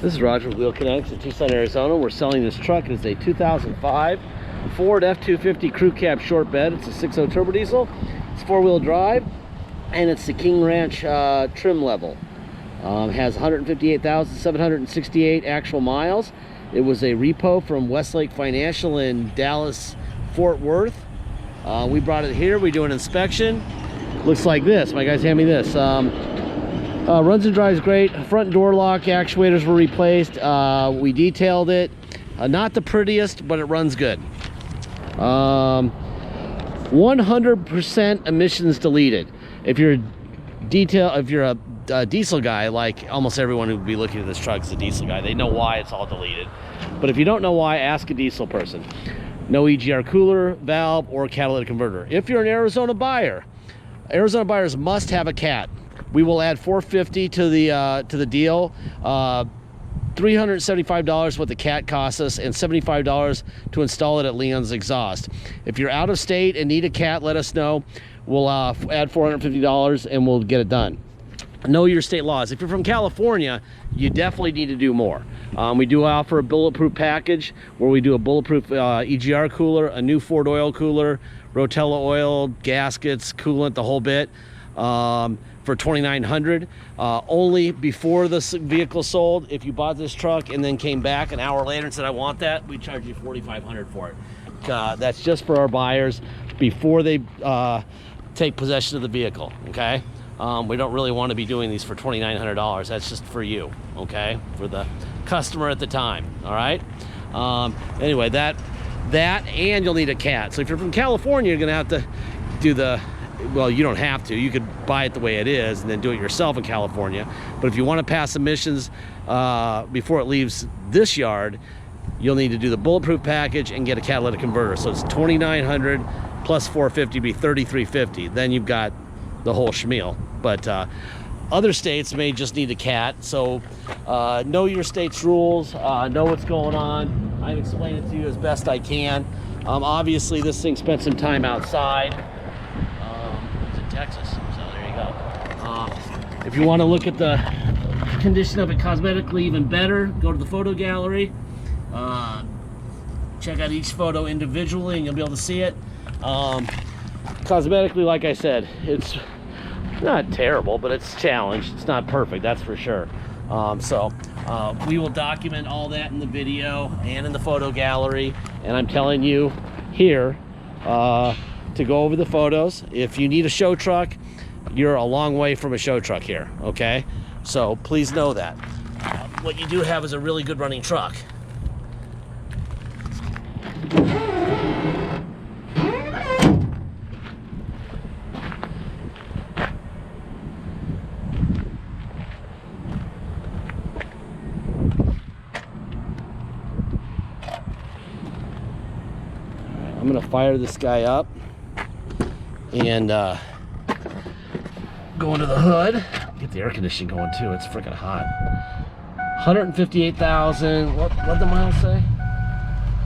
This is Roger with Wheel Kinetics in Tucson, Arizona. We're selling this truck. It is a 2005 Ford F250 crew cab short bed. It's a 6.0 turbo diesel. It's four-wheel drive, and it's the King Ranch trim level. Has 158,768 actual miles. It was a repo from Westlake Financial in Dallas, Fort Worth. We brought it here. We do an inspection. Looks like this. My guys hand me this. Runs and drives great. Front door lock actuators were replaced. We detailed it. Not the prettiest, but it runs good. 100% emissions deleted. If you're a diesel guy, like almost everyone who would be looking at this truck is a diesel guy, they know why it's all deleted. But if you don't know why, ask a diesel person. No EGR cooler, valve, or catalytic converter. If you're an Arizona buyer, Arizona buyers must have a cat. We will add $450 to the deal. $375 what the cat costs us, and $75 to install it at Leon's Exhaust. If you're out of state and need a cat, let us know. We'll add $450 and we'll get it done. Know your state laws. If you're from California, you definitely need to do more. We do offer a bulletproof package where we do a bulletproof EGR cooler, a new Ford oil cooler, Rotella oil, gaskets, coolant, the whole bit. For $2,900 only before this vehicle sold. If you bought this truck and then came back an hour later and said I want that, we charge you $4,500 for it. That's just for our buyers before they take possession of the vehicle. Okay, we don't really want to be doing these for $2,900. That's just for you, okay, for the customer at the time. All right. Anyway, that and you'll need a cat. So if you're from California, you're gonna have to do the, well, you don't have to. You could buy it the way it is and then do it yourself in California. But if you want to pass emissions before it leaves this yard, you'll need to do the bulletproof package and get a catalytic converter. So it's $2,900 plus $450 be $3,350. Then you've got the whole schmeal. But other states may just need a cat. So know your state's rules. Know what's going on. I've explained it to you as best I can. Obviously, this thing spent some time outside. Texas, so there you go. If you want to look at the condition of it cosmetically even better, go to the photo gallery, check out each photo individually and you'll be able to see it. Cosmetically, like I said, it's not terrible, but it's challenged. It's not perfect, that's for sure. We will document all that in the video and in the photo gallery, and I'm telling you here to go over the photos. If you need a show truck, you're a long way from a show truck here, okay? So please know that. What you do have is a really good running truck. I'm gonna fire this guy up and go into the hood. Get the air conditioning going too. It's freaking hot. 158,000. What did the miles say?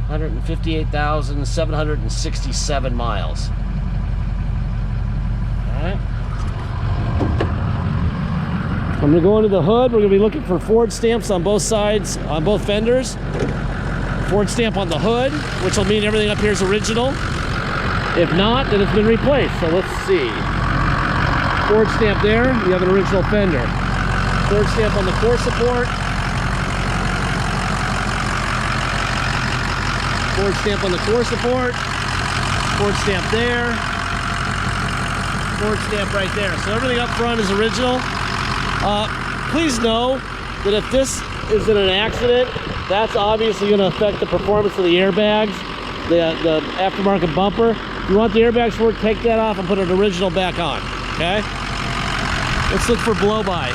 158,767 miles. All right. I'm gonna go into the hood. We're gonna be looking for Ford stamps on both sides, on both fenders. Ford stamp on the hood, which will mean everything up here is original. If not, then it's been replaced. So let's see. Ford stamp there, you have an original fender. Ford stamp on the core support. Ford stamp on the core support. Ford stamp there. Ford stamp right there. So everything up front is original. Please know that if this is in an accident, that's obviously going to affect the performance of the airbags, the aftermarket bumper. If you want the airbags to work, take that off and put an original back on, okay? Let's look for blow-by.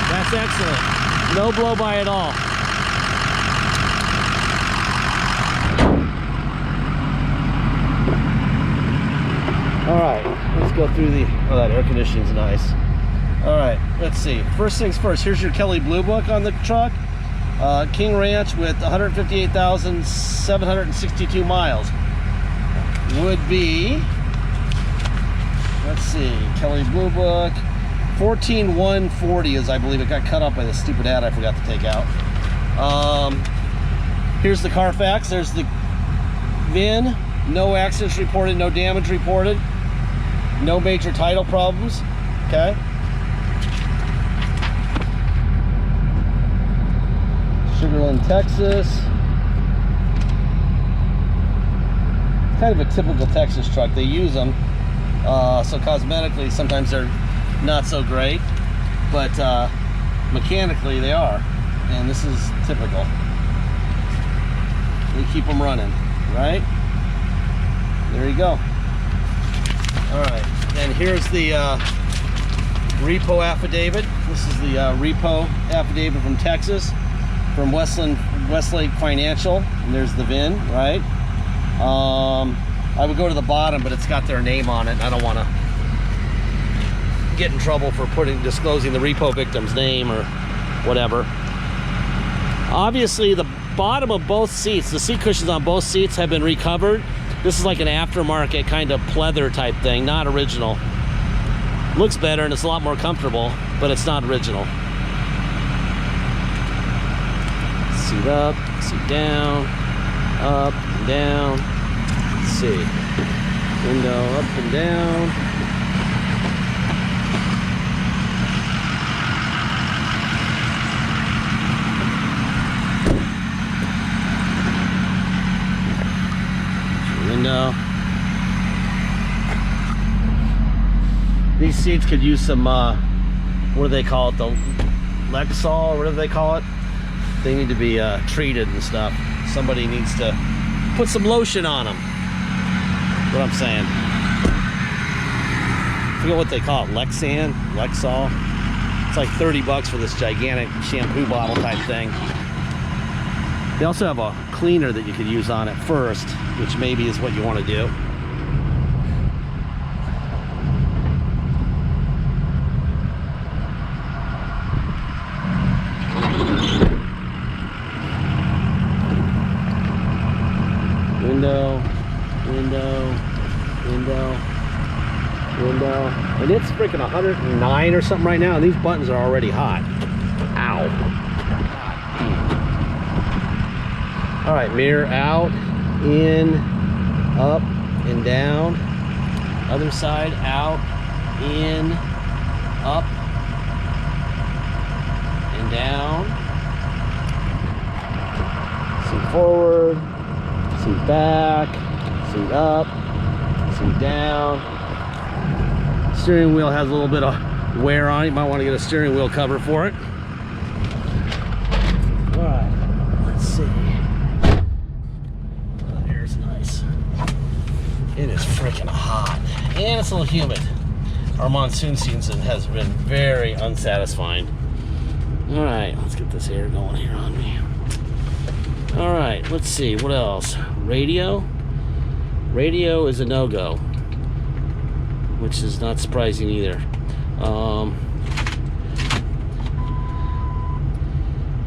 That's excellent. No blow-by at all. All right, let's go through the, oh, that air conditioning's nice. All right, let's see. First things first, here's your Kelley Blue Book on the truck. King Ranch with 158,762 miles. Would be, let's see, Kelley Blue Book, 14,140 is, I believe. It got cut off by the stupid ad I forgot to take out. Here's the Carfax. There's the VIN. No accidents reported, no damage reported, no major title problems. Okay. Sugarland, Texas. It's kind of a typical Texas truck. They use them, so cosmetically sometimes they're not so great, but mechanically they are, and this is typical. They keep them running, right? There you go. All right, and here's the repo affidavit. This is the repo affidavit from Texas, from Westlake Financial, and there's the VIN, right? I would go to the bottom, but it's got their name on it, and I don't want to get in trouble for disclosing the repo victim's name or whatever. Obviously, the bottom of both seats, the seat cushions on both seats have been recovered. This is like an aftermarket kind of pleather type thing, not original. Looks better and it's a lot more comfortable, but it's not original. Seat up, seat down, up and down. Let's see. Window up and down. Window. These seats could use some, what do they call it? The Lexol, or whatever they call it. They need to be treated and stuff. Somebody needs to put some lotion on them. What I'm saying. I forget what they call it. Lexan? Lexol? It's like 30 bucks for this gigantic shampoo bottle type thing. They also have a cleaner that you could use on it first, which maybe is what you want to do. Window, window, window, window. And it's freaking 109 or something right now, and these buttons are already hot. Ow. All right, mirror out, in, up, and down. Other side, out, in, up, and down. Seat forward, seat back, seat up, seat down. Steering wheel has a little bit of wear on it. You might want to get a steering wheel cover for it. All right, let's see. It is freaking hot, and it's a little humid. Our monsoon season has been very unsatisfying. All right, let's get this air going here on me. All right, let's see, what else? Radio. Radio is a no-go, which is not surprising either.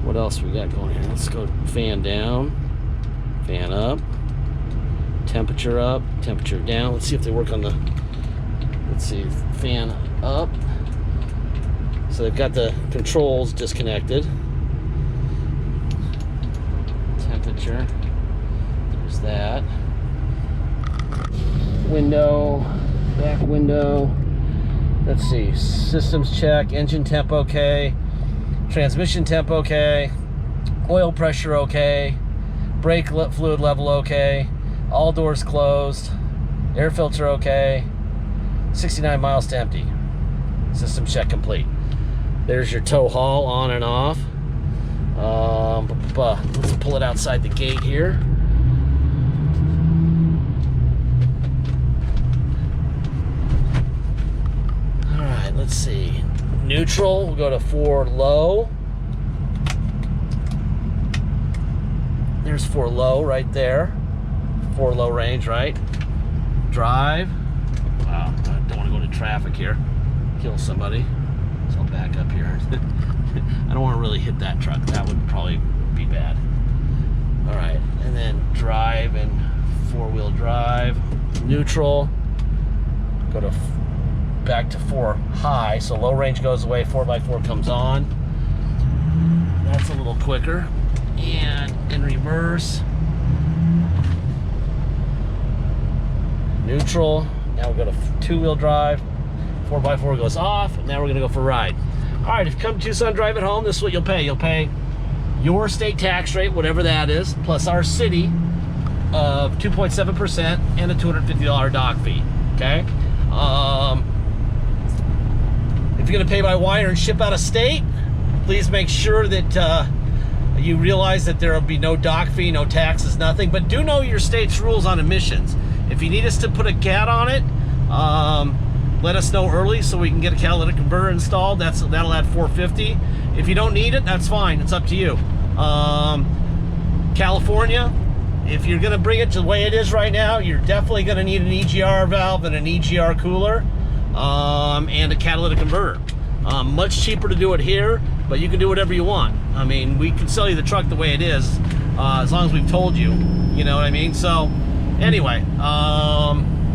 What else we got going here? Let's go fan down, fan up. Temperature up, temperature down. Let's see if they work on the, let's see, fan up. So they've got the controls disconnected. Temperature, there's that. Window, back window. Let's see, systems check, engine temp okay, transmission temp okay, oil pressure okay, brake fluid level okay. All doors closed, air filter okay, 69 miles to empty. System check complete. There's your tow haul on and off. Let's pull it outside the gate here. All right, let's see. Neutral, we'll go to 4 low. There's 4 low right there. 4 low range, right? Drive. Wow, I don't want to go into traffic here. Kill somebody. So I'll back up here. I don't want to really hit that truck. That would probably be bad. All right, and then drive and 4-wheel drive. Neutral. Go to back to 4 high, so low range goes away, 4x4 comes on. That's a little quicker. And in reverse, neutral. Now we'll go to 2-wheel drive. 4x4 goes off, and now we're gonna go for a ride. All right, if you come to Tucson, drive it home, this is what you'll pay. You'll pay your state tax rate, whatever that is, plus our city of 2.7% and a $250 dock fee, okay? If you're gonna pay by wire and ship out of state, please make sure that you realize that there will be no dock fee, no taxes, nothing, but do know your state's rules on emissions. If you need us to put a CAT on it, let us know early so we can get a catalytic converter installed. That'll add $450. If you don't need it, that's fine. It's up to you. California, if you're going to bring it to the way it is right now, you're definitely going to need an EGR valve and an EGR cooler and a catalytic converter. Much cheaper to do it here, but you can do whatever you want. I mean, we can sell you the truck the way it is as long as we've told you. You know what I mean? So, anyway,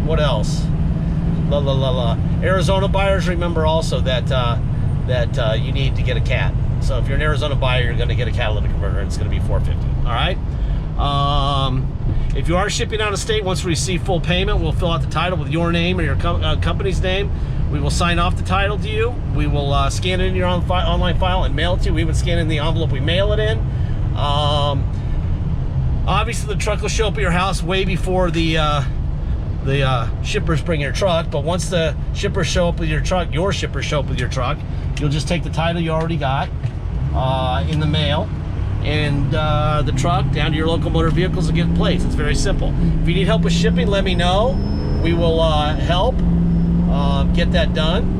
what else? Arizona buyers, remember also that you need to get a CAT. So if you're an Arizona buyer, you're going to get a catalytic converter, and it's going to be $450. All right. If you are shipping out of state, once we receive full payment, we'll fill out the title with your name or your company's name. We will sign off the title to you. We will scan it in your online file and mail it to you. We would scan it in the envelope we mail it in. Obviously, the truck will show up at your house way before the shippers bring your truck, but once the shippers show up with your truck, your shippers show up with your truck, you'll just take the title you already got in the mail, and the truck down to your local motor vehicles will get placed. It's very simple. If you need help with shipping, let me know. We will help get that done.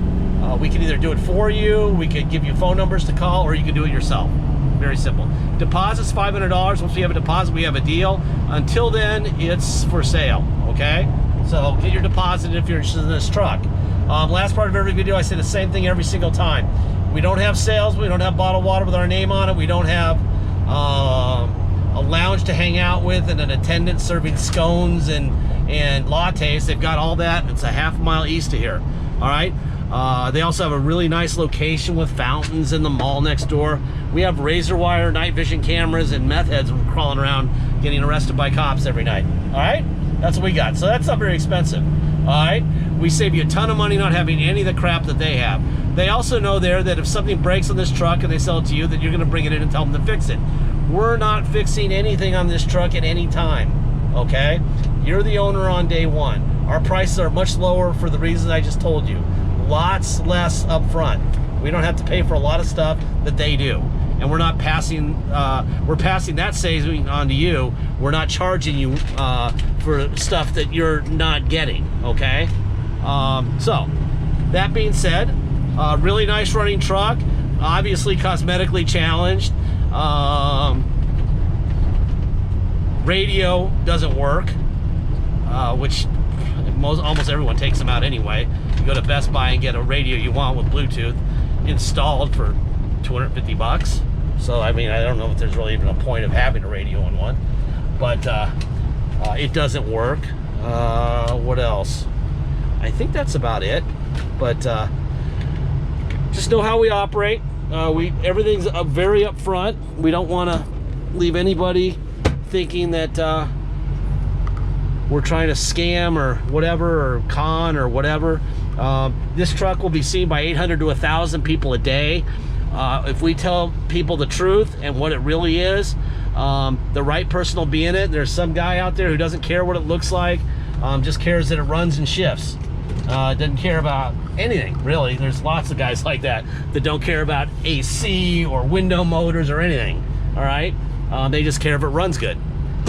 We can either do it for you, we could give you phone numbers to call, or you can do it yourself. Very simple. Deposit's $500. Once we have a deposit, we have a deal. Until then, it's for sale, okay? So get your deposit if you're interested in this truck. Last part of every video, I say the same thing every single time. We don't have sales. We don't have bottled water with our name on it. We don't have a lounge to hang out with and an attendant serving scones and lattes. They've got all that. It's a half mile east of here. All right. They also have a really nice location with fountains in the mall next door. We have razor wire, night vision cameras, and meth heads crawling around getting arrested by cops every night. All right. That's what we got. So that's not very expensive. All right. We save you a ton of money not having any of the crap that they have. They also know there that if something breaks on this truck and they sell it to you, that you're going to bring it in and tell them to fix it. We're not fixing anything on this truck at any time. Okay. You're the owner on day one. Our prices are much lower for the reasons I just told you. Lots less up front. We don't have to pay for a lot of stuff that they do. And we're not passing, we're passing that saving on to you. We're not charging you for stuff that you're not getting, okay? So, that being said, really nice running truck, obviously cosmetically challenged. Radio doesn't work, which almost everyone takes them out anyway. You go to Best Buy and get a radio you want with Bluetooth installed for 250 bucks. So, I mean, I don't know if there's really even a point of having a radio in one, but it doesn't work. What else? I think that's about it, but just know how we operate. Everything's very upfront. We don't want to leave anybody thinking that we're trying to scam or whatever, or con or whatever. This truck will be seen by 800 to 1,000 people a day. If we tell people the truth and what it really is, the right person will be in it. There's some guy out there who doesn't care what it looks like, just cares that it runs and shifts. Doesn't care about anything, really. There's lots of guys like that don't care about AC or window motors or anything, all right? They just care if it runs good.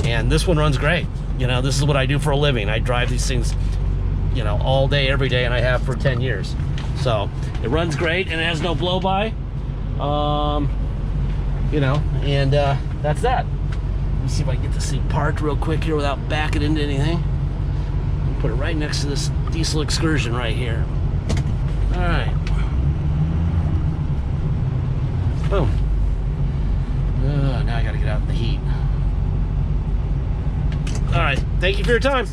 And this one runs great. You know, this is what I do for a living. I drive these things, you know, all day, every day, and I have for 10 years. So it runs great and it has no blow-by. You know, and that's that. Let me see if I can get this thing parked real quick here without backing into anything. Put it right next to this diesel excursion right here. All right. Boom. Now I gotta get out in the heat. All right, thank you for your time.